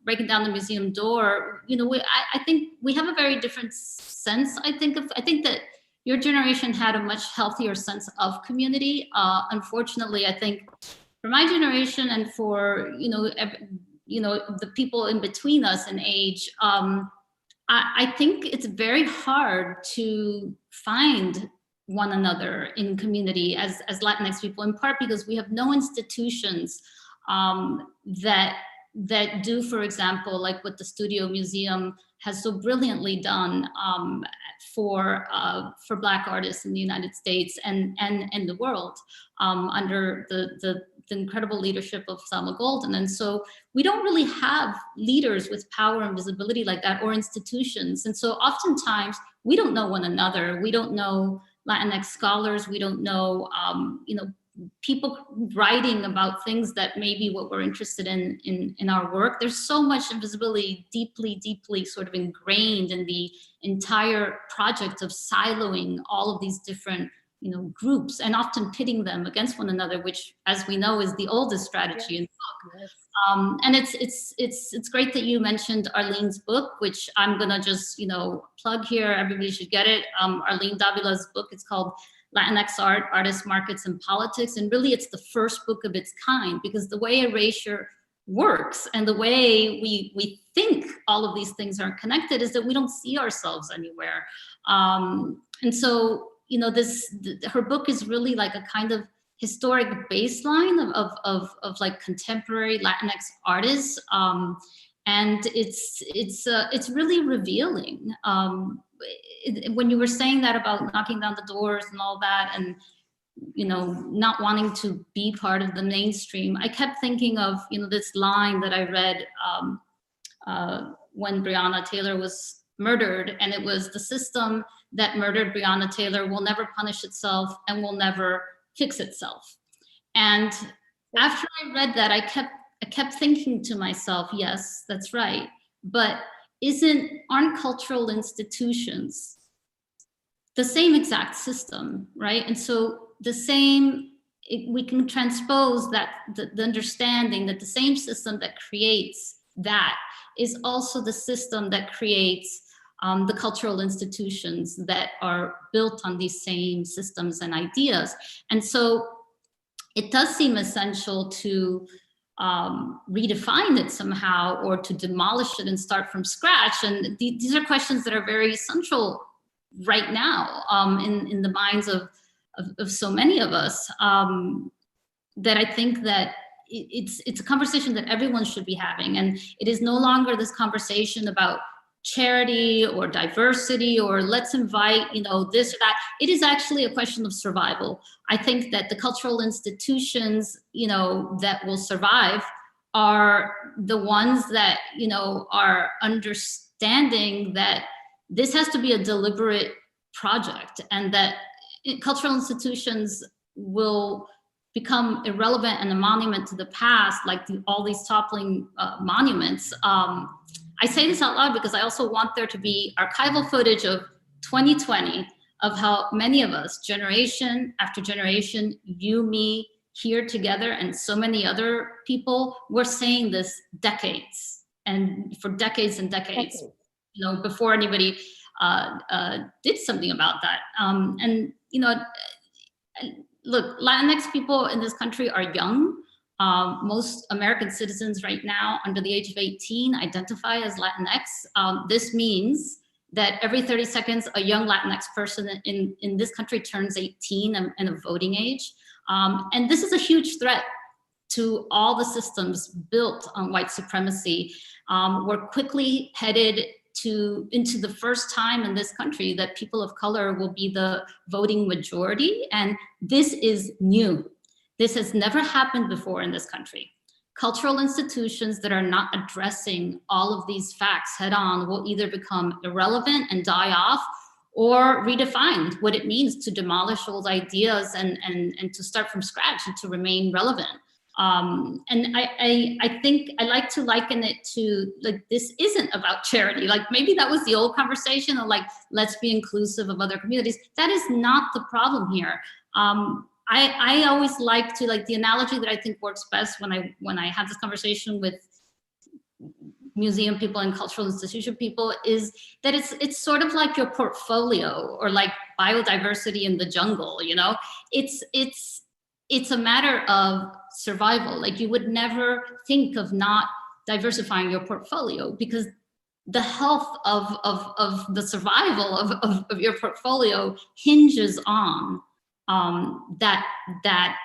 breaking down the museum door, I think we have a very different sense. I think that your generation had a much healthier sense of community. Unfortunately, I think for my generation and for, the people in between us in age, I think it's very hard to find one another in community as Latinx people, in part because we have no institutions that do, for example, like what the Studio Museum has so brilliantly done for Black artists in the United States and the world under the incredible leadership of Selma Golden. And so we don't really have leaders with power and visibility like that, or institutions. And so oftentimes we don't know one another. We don't know Latinx scholars. We don't know, people writing about things that may be what we're interested in our work. There's so much invisibility deeply sort of ingrained in the entire project of siloing all of these different groups and often pitting them against one another, which, as we know, is the oldest strategy in the book. Yes. And it's great that you mentioned Arlene's book, which I'm gonna just plug here. Everybody should get it. Arlene Davila's book. It's called Latinx Art, Artists, Markets, and Politics, and really it's the first book of its kind, because the way erasure works and the way we think all of these things are connected is that we don't see ourselves anywhere. And so, you know, her book is really like a kind of historic baseline of like contemporary Latinx artists. And it's really revealing. When you were saying that about knocking down the doors and all that, and you know, not wanting to be part of the mainstream, I kept thinking of, you know, this line that I read when Breonna Taylor was murdered, and it was, the system that murdered Breonna Taylor will never punish itself and will never fix itself. And after I read that, I kept thinking to myself, yes, that's right, but aren't cultural institutions the same exact system, right? And so we can transpose that, the understanding that the same system that creates that is also the system that creates the cultural institutions that are built on these same systems and ideas. And so it does seem essential to redefine it somehow, or to demolish it and start from scratch. And these are questions that are very central right now in the minds of so many of us, that I think that it's a conversation that everyone should be having. And it is no longer this conversation about charity or diversity or let's invite, you know, this or that. It is actually a question of survival. I think that the cultural institutions, you know, that will survive are the ones that, you know, are understanding that this has to be a deliberate project, and that cultural institutions will become irrelevant and a monument to the past, like all these toppling monuments. I say this out loud because I also want there to be archival footage of 2020 of how many of us, generation after generation, you, me, here together, and so many other people, were saying this decades, and for decades and decades, you know, before anybody did something about that. And, you know, look, Latinx people in this country are young. Most American citizens right now under the age of 18 identify as Latinx. This means that every 30 seconds, a young Latinx person in this country turns 18 and of voting age. And this is a huge threat to all the systems built on white supremacy. We're quickly headed into the first time in this country that people of color will be the voting majority. And this is new. This has never happened before in this country. Cultural institutions that are not addressing all of these facts head on will either become irrelevant and die off, or redefine what it means to demolish old ideas and to start from scratch and to remain relevant. And I think I like to liken it to, like, this isn't about charity. Like, maybe that was the old conversation of like, let's be inclusive of other communities. That is not the problem here. I always like to, like, the analogy that I think works best when I have this conversation with museum people and cultural institution people is that it's sort of like your portfolio, or like biodiversity in the jungle, you know? It's a matter of survival. Like, you would never think of not diversifying your portfolio, because the health of the survival of your portfolio hinges on that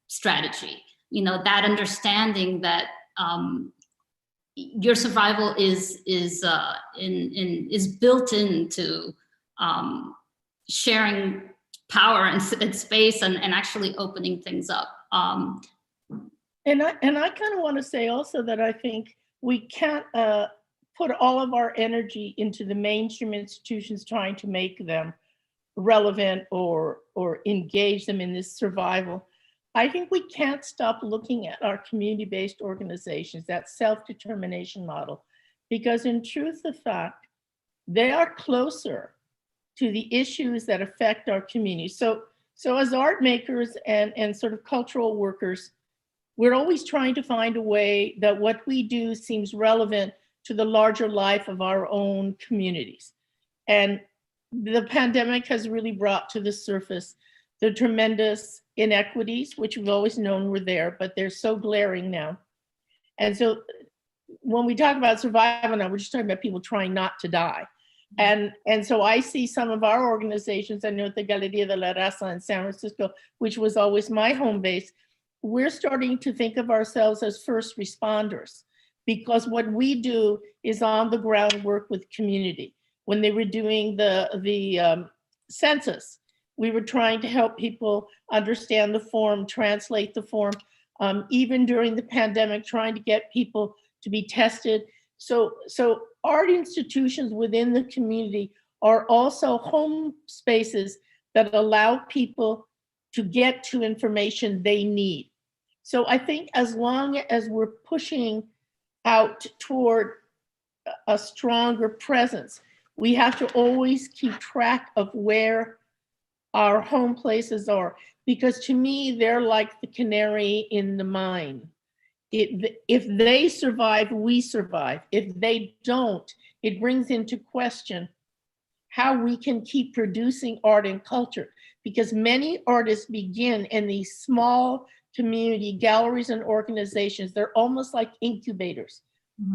strategy, you know, that understanding that your survival is built into sharing power and space and actually opening things up. And I kind of want to say also that I think we can't put all of our energy into the mainstream institutions trying to make them relevant or engage them in this survival. I think we can't stop looking at our community-based organizations, that self-determination model, because in truth of fact, they are closer to the issues that affect our community. So as art makers and sort of cultural workers, we're always trying to find a way that what we do seems relevant to the larger life of our own communities. And the pandemic has really brought to the surface the tremendous inequities, which we've always known were there, but they're so glaring now. And so when we talk about survival now, we're just talking about people trying not to die. And so I see some of our organizations, I know the Galeria de la Raza in San Francisco, which was always my home base, we're starting to think of ourselves as first responders, because what we do is on the ground work with community. When they were doing the census, we were trying to help people understand the form, translate the form, even during the pandemic, trying to get people to be tested. So art institutions within the community are also home spaces that allow people to get to information they need. So I think as long as we're pushing out toward a stronger presence, we have to always keep track of where our home places are, because to me, they're like the canary in the mine. If they survive, we survive. If they don't, it brings into question how we can keep producing art and culture, because many artists begin in these small community galleries and organizations. They're almost like incubators,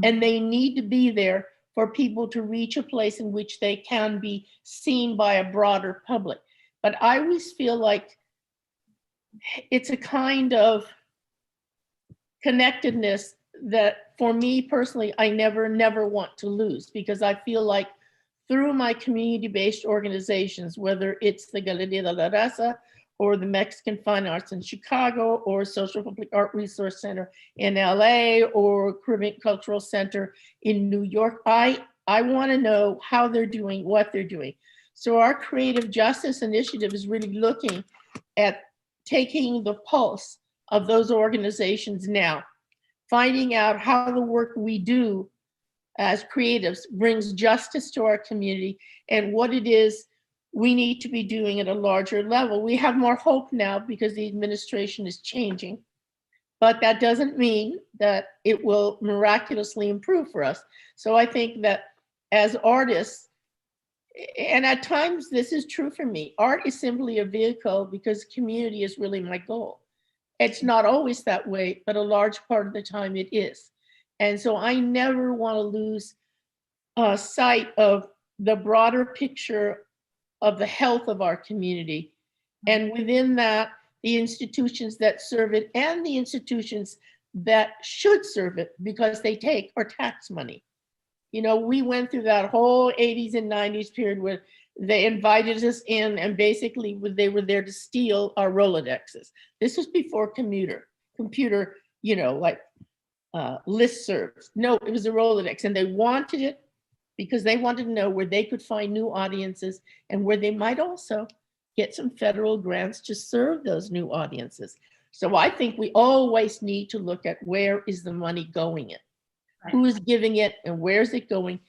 and they need to be there for people to reach a place in which they can be seen by a broader public. But I always feel like it's a kind of connectedness that for me personally, I never want to lose, because I feel like through my community-based organizations, whether it's the Galeria de la Raza or the Mexican Fine Arts in Chicago or Social Public Art Resource Center in LA or Caribbean Cultural Center in New York, I want to know how they're doing, what they're doing. So our Creative Justice Initiative is really looking at taking the pulse of those organizations now, finding out how the work we do as creatives brings justice to our community and what it is we need to be doing at a larger level. We have more hope now because the administration is changing, but that doesn't mean that it will miraculously improve for us. So I think that as artists, and at times this is true for me, art is simply a vehicle because community is really my goal. It's not always that way, but a large part of the time it is. And so I never want to lose sight of the broader picture of the health of our community. And within that, the institutions that serve it and the institutions that should serve it because they take our tax money. You know, we went through that whole 80s and 90s period where they invited us in and basically they were there to steal our Rolodexes. This was before computer, you know, like listservs. No, it was a Rolodex, and they wanted it because they wanted to know where they could find new audiences and where they might also get some federal grants to serve those new audiences. So I think we always need to look at where is the money going in, who is giving it and where's it going,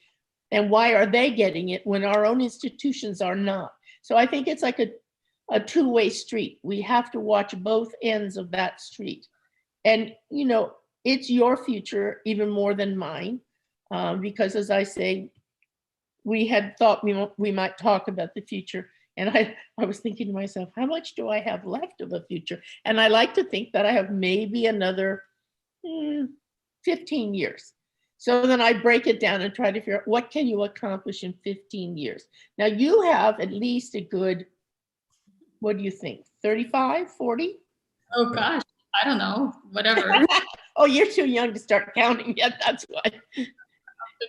and why are they getting it when our own institutions are not? So I think it's like a two-way street. We have to watch both ends of that street. And, you know, it's your future even more than mine, because as I say, we had thought we might talk about the future. And I was thinking to myself, how much do I have left of a future? And I like to think that I have maybe another 15 years. So then I break it down and try to figure out what can you accomplish in 15 years. Now you have at least a good, what do you think, 35, 40? Oh gosh, I don't know, whatever. Oh, you're too young to start counting yet, that's why.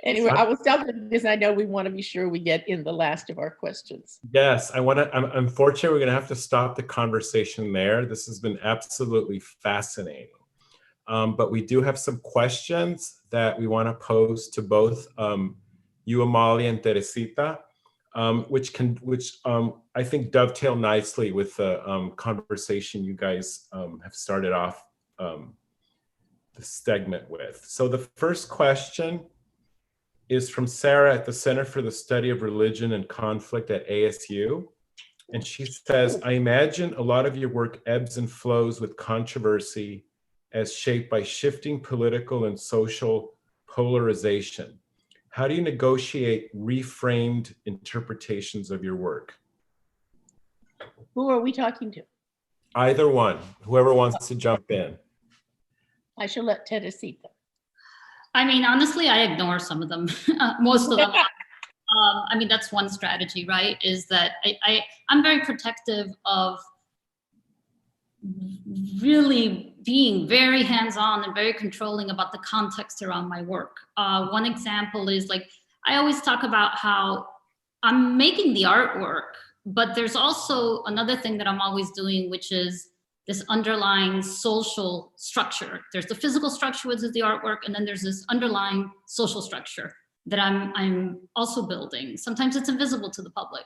Anyway, I will stop because I know we want to be sure we get in the last of our questions. Yes, unfortunately, we're going to have to stop the conversation there. This has been absolutely fascinating. But we do have some questions that we want to pose to both you, Amalia, and Teresita, which I think dovetail nicely with the conversation you guys have started off the segment with. So the first question is from Sarah at the Center for the Study of Religion and Conflict at ASU. And she says, I imagine a lot of your work ebbs and flows with controversy as shaped by shifting political and social polarization. How do you negotiate reframed interpretations of your work? Who are we talking to? Either one, whoever wants to jump in. I shall let Teresita. I mean, honestly, I ignore some of them, most of them. I mean, that's one strategy, right? Is that I'm very protective of really being very hands-on and very controlling about the context around my work. One example is like, I always talk about how I'm making the artwork, but there's also another thing that I'm always doing, which is this underlying social structure. There's the physical structure, which is the artwork, and then there's this underlying social structure that I'm also building. Sometimes it's invisible to the public.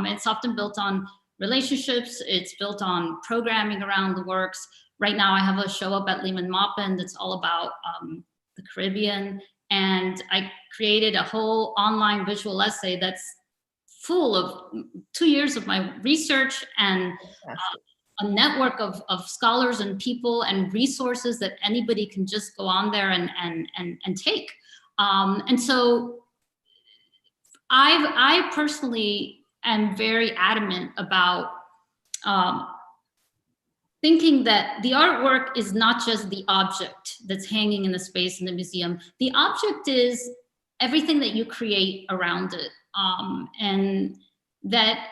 It's often built on relationships, it's built on programming around the works. Right now I have a show up at Lehman Maupin that's all about the Caribbean, and I created a whole online visual essay that's full of 2 years of my research and a network of scholars and people and resources that anybody can just go on there and take. And so I personally am very adamant about thinking that the artwork is not just the object that's hanging in the space in the museum. The object is everything that you create around it. And that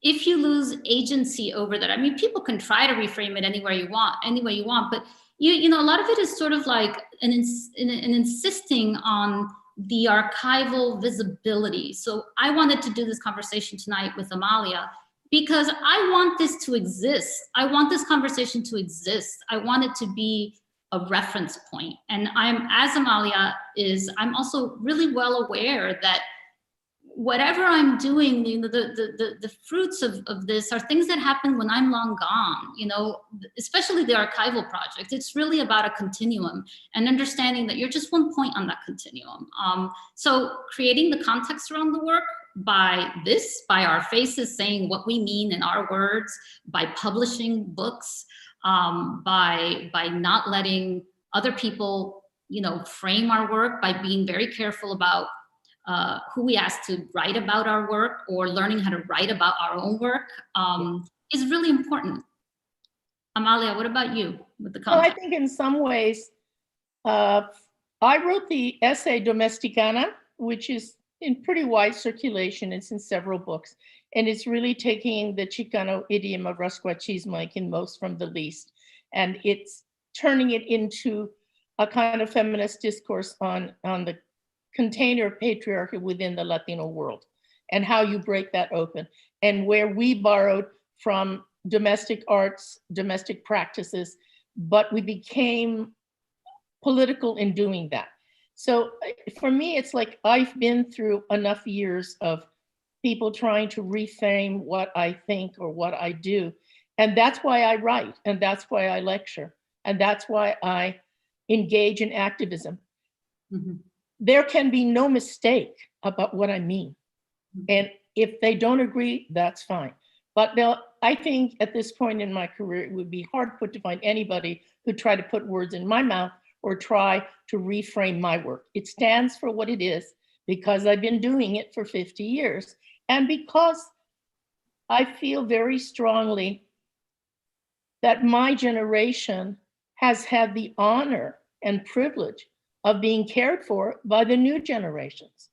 if you lose agency over that, I mean, people can try to reframe it any way you want, but you know, a lot of it is sort of like an insisting on the archival visibility. So I wanted to do this conversation tonight with Amalia because I want this to exist. I want this conversation to exist. I want it to be a reference point. And as Amalia is, I'm also really well aware that whatever I'm doing, you know, the fruits of this are things that happen when I'm long gone, you know, especially the archival project. It's really about a continuum and understanding that you're just one point on that continuum. So creating the context around the work by our faces saying what we mean in our words, by publishing books, by not letting other people, you know, frame our work, by being very careful about who we ask to write about our work or learning how to write about our own work is really important. Amalia, what about you with the content? Well, I think in some ways, I wrote the essay Domesticana, which is in pretty wide circulation. It's in several books. And it's really taking the Chicano idiom of rascuachismo, making most from the least. And it's turning it into a kind of feminist discourse on the container of patriarchy within the Latino world and how you break that open, and where we borrowed from domestic arts, domestic practices, but we became political in doing that. So for me, it's like I've been through enough years of people trying to reframe what I think or what I do. And that's why I write, and that's why I lecture, and that's why I engage in activism. Mm-hmm. There can be no mistake about what I mean. And if they don't agree, that's fine. But I think at this point in my career, it would be hard put to find anybody who tried to put words in my mouth or try to reframe my work. It stands for what it is because I've been doing it for 50 years. And because I feel very strongly that my generation has had the honor and privilege of being cared for by the new generations.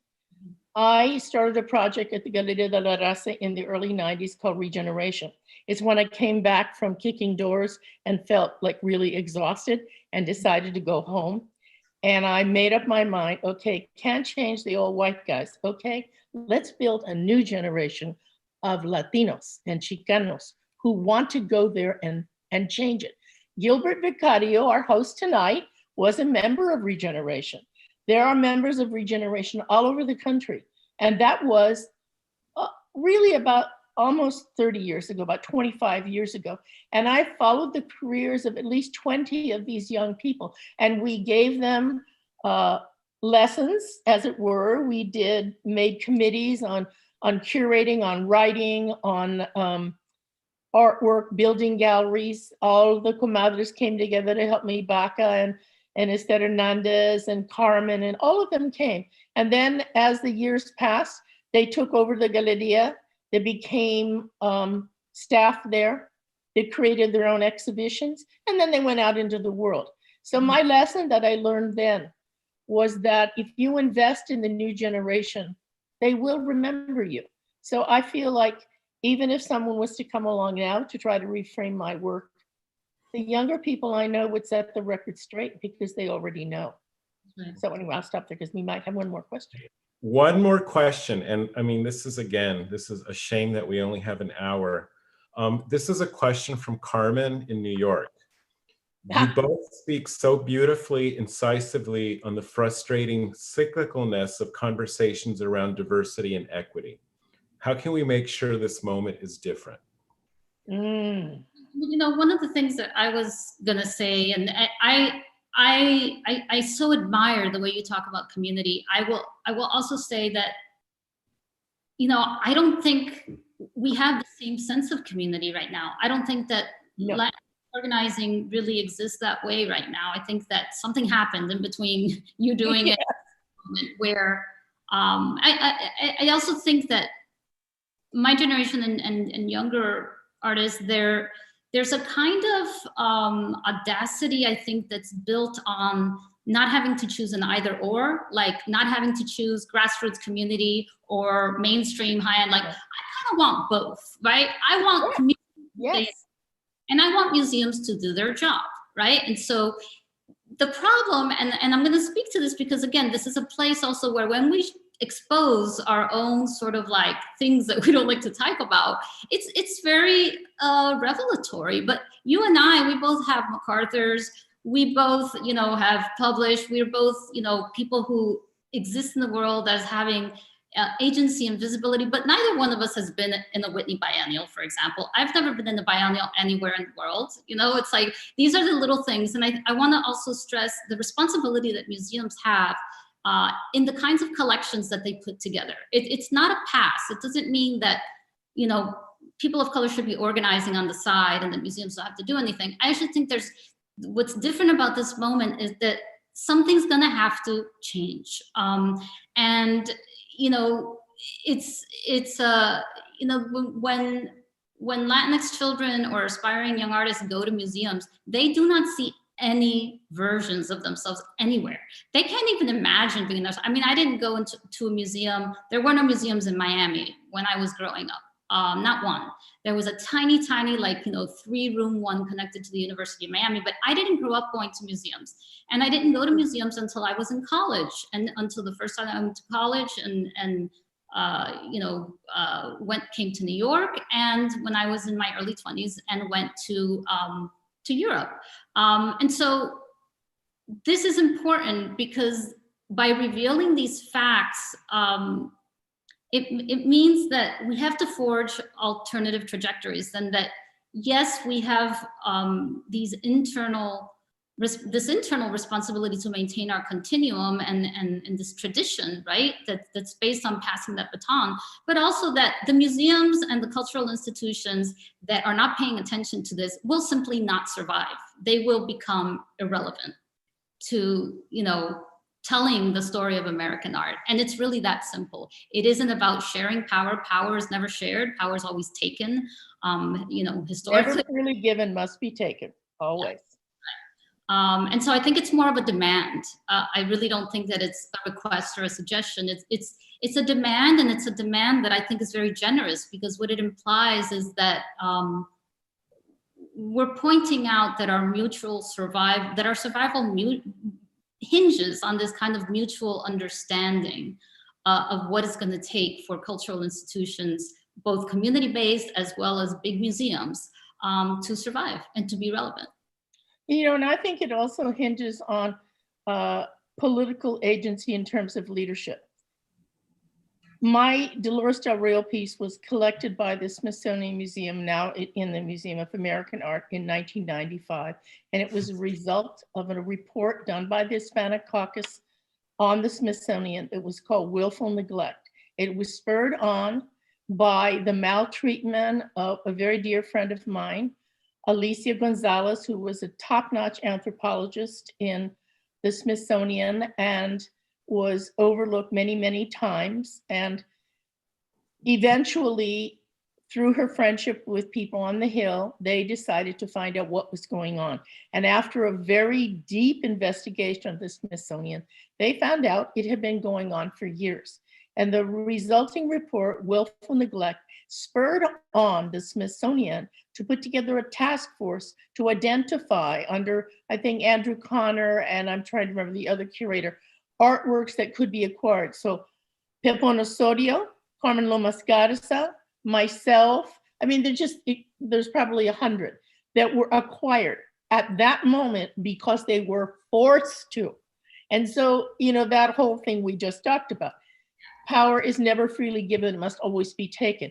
I started a project at the Galeria de la Raza in the early 90s called Regeneration. It's when I came back from kicking doors and felt like really exhausted and decided to go home. And I made up my mind, okay, can't change the old white guys. Okay, let's build a new generation of Latinos and Chicanos who want to go there and change it. Gilbert Vicario, our host tonight, was a member of Regeneration. There are members of Regeneration all over the country. And that was really about almost 30 years ago, about 25 years ago. And I followed the careers of at least 20 of these young people. And we gave them lessons, as it were. We made committees on curating, on writing, on artwork, building galleries. All the comadres came together to help me, Baca and Esther Hernandez and Carmen, and all of them came. And then as the years passed, they took over the Galeria. They became staff there. They created their own exhibitions, and then they went out into the world. So my lesson that I learned then was that if you invest in the new generation, they will remember you. So I feel like even if someone was to come along now to try to reframe my work, the younger people I know would set the record straight because they already know. Right. So anyway, I'll stop there because we might have one more question. One more question, and I mean, this is a shame that we only have an hour. This is a question from Carmen in New York. You both speak so beautifully, incisively on the frustrating cyclicalness of conversations around diversity and equity. How can we make sure this moment is different? Mm. You know, one of the things that I was gonna say, and I so admire the way you talk about community. I will also say that, you know, I don't think we have the same sense of community right now. I don't think that No. organizing really exists that way right now. I think that something happened in between you doing it where I also think that my generation and younger artists, there's a kind of audacity, I think, that's built on not having to choose an either or, like not having to choose grassroots community or mainstream high-end. Like, I kind of want both, right? I want community, Yes. and I want museums to do their job, right? And so the problem, and I'm going to speak to this because, again, this is a place also where when we expose our own sort of like things that we don't like to talk about, it's very revelatory. But you and I, we both have MacArthur's. We both, you know, have published. We're both, you know, people who exist in the world as having agency and visibility, but neither one of us has been in a Whitney biennial, for example. I've never been in a biennial anywhere in the world. You know, it's like, these are the little things. And I want to also stress the responsibility that museums have in the kinds of collections that they put together. It's not a pass. It doesn't mean that, you know, people of color should be organizing on the side and the museums don't have to do anything. I actually think what's different about this moment is that something's gonna have to change. And, you know, it's you know, when Latinx children or aspiring young artists go to museums, they do not see any versions of themselves anywhere. They can't even imagine being there. I mean, I didn't go into a museum. There were no museums in Miami when I was growing up. Not one. There was a tiny, like, you know, 3-room one connected to the University of Miami, but I didn't grow up going to museums. And I didn't go to museums until I was in college, and until the first time I went to college and you know, came to New York, and when I was in my early 20s and went to Europe. And so this is important because by revealing these facts, it means that we have to forge alternative trajectories, and that, yes, we have this internal responsibility to maintain our continuum and this tradition, right? That's based on passing that baton, but also that the museums and the cultural institutions that are not paying attention to this will simply not survive. They will become irrelevant to, you know, telling the story of American art. And it's really that simple. It isn't about sharing power. Power is never shared. Power is always taken. You know, historically. Never freely given, must be taken, always. And so I think it's more of a demand. I really don't think that it's a request or a suggestion. It's a demand, and it's a demand that I think is very generous, because what it implies is that we're pointing out that our survival hinges on this kind of mutual understanding of what it's going to take for cultural institutions, both community-based as well as big museums, to survive and to be relevant. You know, and I think it also hinges on political agency in terms of leadership. My Dolores Del Rio piece was collected by the Smithsonian Museum, now in the Museum of American Art, in 1995. And it was a result of a report done by the Hispanic Caucus on the Smithsonian. It was called Willful Neglect. It was spurred on by the maltreatment of a very dear friend of mine, Alicia Gonzalez, who was a top-notch anthropologist in the Smithsonian and was overlooked many, many times. And eventually, through her friendship with people on the Hill, they decided to find out what was going on. And after a very deep investigation of the Smithsonian, they found out it had been going on for years. And the resulting report, Willful Neglect, spurred on the Smithsonian to put together a task force to identify, under, I think, Andrew Connor, and I'm trying to remember the other curator, artworks that could be acquired. So Pepón Osorio, Carmen Lomas Garza, myself, I mean, there's probably 100 that were acquired at that moment because they were forced to. And so, you know, that whole thing we just talked about. Power is never freely given, it must always be taken.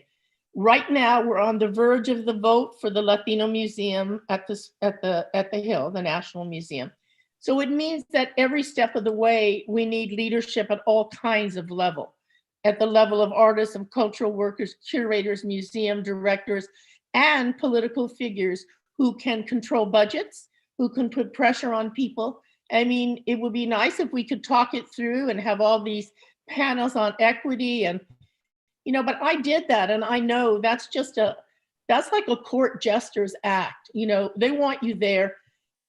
Right now, we're on the verge of the vote for the Latino Museum at the Hill, the National Museum. So it means that every step of the way, we need leadership at all kinds of level. At the level of artists, of cultural workers, curators, museum directors, and political figures who can control budgets, who can put pressure on people. I mean, it would be nice if we could talk it through and have all these panels on equity and, you know, but I did that, and I know that's like a court jester's act. You know, they want you there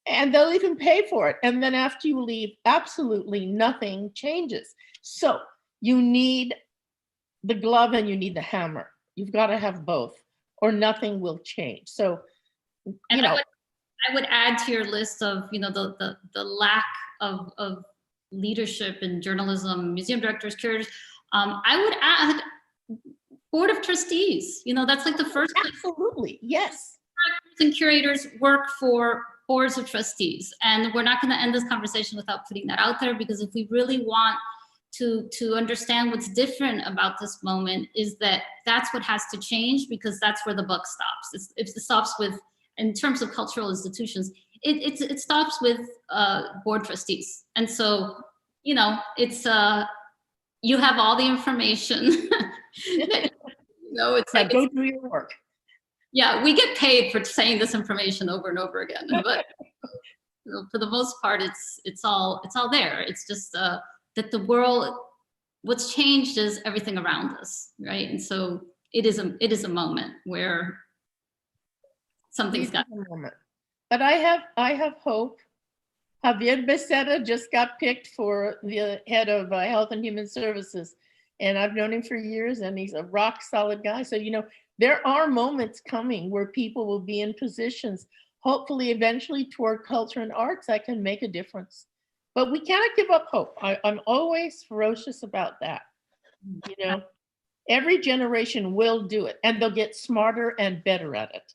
and they'll even pay for it. And then after you leave, absolutely nothing changes. So you need the glove and you need the hammer. You've got to have both or nothing will change. So, you know. I would add to your list of, you know, the lack of leadership in journalism, museum directors, curators. I would add board of trustees. You know, that's like the first. Absolutely, yes. Directors and curators work for boards of trustees, and we're not going to end this conversation without putting that out there, because if we really want to understand what's different about this moment, is that's what has to change, because that's where the buck stops. It stops with, in terms of cultural institutions, it stops with board trustees. And so, you know, it's you have all the information. No, it's yeah, like, go do your work. Yeah, we get paid for saying this information over and over again, but you know, for the most part, it's all there. It's just that the world, what's changed is everything around us, right? And so it is a moment where something's got. But I have hope. Javier Becerra just got picked for the head of Health and Human Services, and I've known him for years, and he's a rock solid guy. So, you know, there are moments coming where people will be in positions, hopefully eventually toward culture and arts, that can make a difference. But we cannot give up hope. I'm always ferocious about that. You know, every generation will do it, and they'll get smarter and better at it.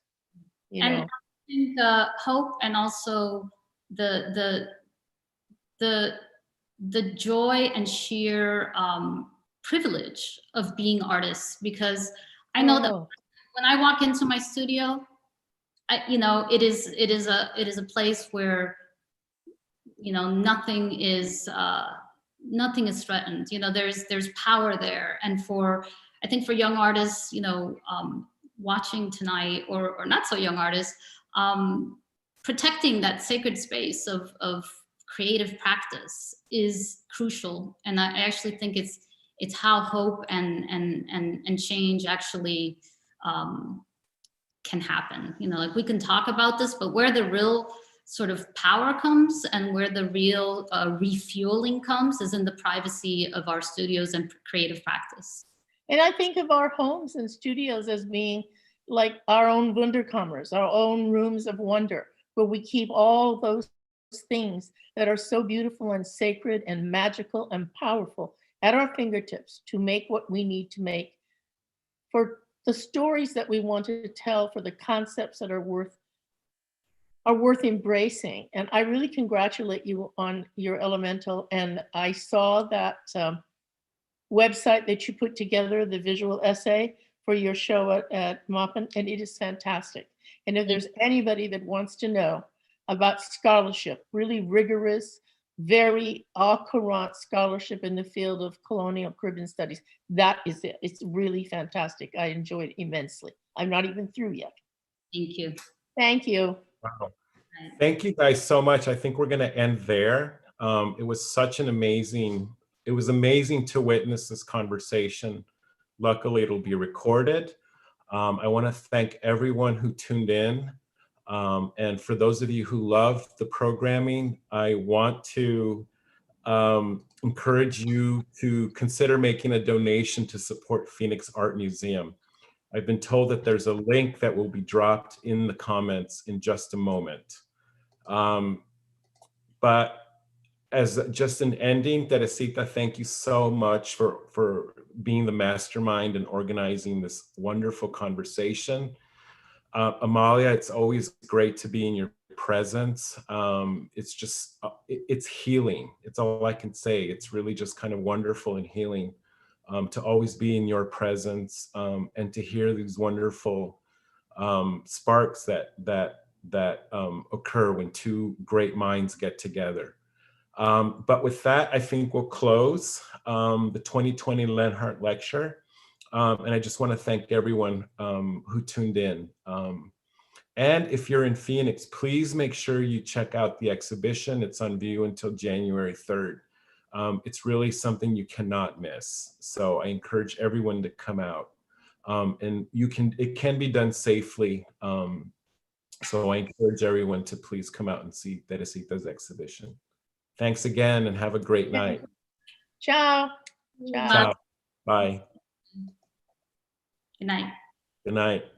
You know, I think hope, and also the joy and sheer privilege of being artists, because I know that when I walk into my studio, you know, it is a place where, you know, nothing is threatened. You know, there's power there, and I think for young artists, you know, watching tonight, or not so young artists, protecting that sacred space of creative practice is crucial. And I actually think it's how hope and change actually can happen. You know, like, we can talk about this, but where the real sort of power comes and where the real refueling comes is in the privacy of our studios and creative practice. And I think of our homes and studios as being like our own Wunderkammers, our own rooms of wonder, where we keep all those things that are so beautiful and sacred and magical and powerful at our fingertips to make what we need to make, for the stories that we want to tell, for the concepts that are worth embracing. And I really congratulate you on your Elemental. And I saw that website that you put together, the visual essay for your show at Maupin, and it is fantastic. And if there's anybody that wants to know about scholarship, really rigorous, very au courant scholarship in the field of colonial Caribbean studies, that is it. It's really fantastic. I enjoyed it immensely. I'm not even through yet. Thank you. Thank you. Wow. Thank you guys so much. I think we're going to end there. It was amazing to witness this conversation. Luckily, it'll be recorded. I want to thank everyone who tuned in. And for those of you who love the programming, I want to encourage you to consider making a donation to support Phoenix Art Museum. I've been told that there's a link that will be dropped in the comments in just a moment. But as just an ending, Teresita, thank you so much for being the mastermind and organizing this wonderful conversation. Amalia, it's always great to be in your presence. It's just, it's healing. It's all I can say. It's really just kind of wonderful and healing to always be in your presence and to hear these wonderful sparks that occur when two great minds get together. But with that, I think we'll close the 2020 Lenhardt Lecture. And I just want to thank everyone who tuned in. And if you're in Phoenix, please make sure you check out the exhibition. It's on view until January 3rd. It's really something you cannot miss. So I encourage everyone to come out. And it can be done safely. So I encourage everyone to please come out and see Teresita's exhibition. Thanks again and have a great night. Ciao. Ciao. Ciao. Bye. Good night. Good night.